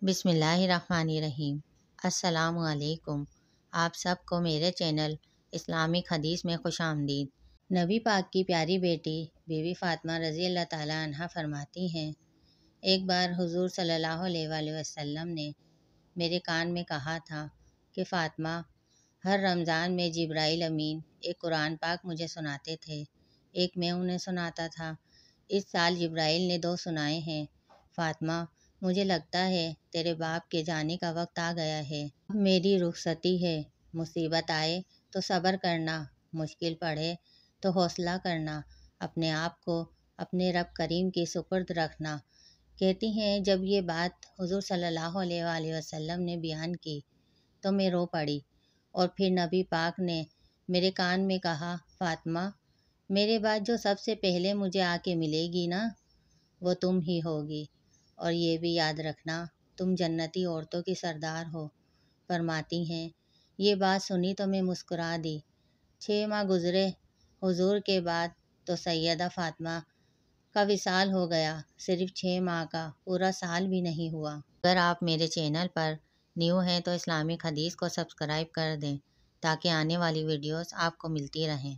بسم اللہ الرحمن الرحیم۔ السلام علیکم۔ آپ سب کو میرے چینل اسلامک حدیث میں خوش آمدید۔ نبی پاک کی پیاری بیٹی بی بی فاطمہ رضی اللہ تعالیٰ عنہ فرماتی ہیں، ایک بار حضور صلی اللہ علیہ وآلہ وسلم نے میرے کان میں کہا تھا کہ فاطمہ، ہر رمضان میں جبرائیل امین ایک قرآن پاک مجھے سناتے تھے، ایک میں انہیں سناتا تھا۔ اس سال جبرائیل نے 2 سنائے ہیں۔ فاطمہ، مجھے لگتا ہے تیرے باپ کے جانے کا وقت آ گیا ہے، اب میری رخصتی ہے۔ مصیبت آئے تو صبر کرنا، مشکل پڑے تو حوصلہ کرنا، اپنے آپ کو اپنے رب کریم کی سپرد رکھنا۔ کہتی ہیں جب یہ بات حضور صلی اللہ علیہ وآلہ وسلم نے بیان کی تو میں رو پڑی، اور پھر نبی پاک نے میرے کان میں کہا، فاطمہ، میرے بعد جو سب سے پہلے مجھے آ کے ملے گی نا، وہ تم ہی ہوگی، اور یہ بھی یاد رکھنا تم جنتی عورتوں کی سردار ہو۔ فرماتی ہیں یہ بات سنی تو میں مسکرا دی۔ 6 ماہ گزرے حضور کے بعد تو سیدہ فاطمہ کا وصال ہو گیا، صرف 6 ماہ کا، پورا سال بھی نہیں ہوا۔ اگر آپ میرے چینل پر نیو ہیں تو اسلامک حدیث کو سبسکرائب کر دیں تاکہ آنے والی ویڈیوز آپ کو ملتی رہیں۔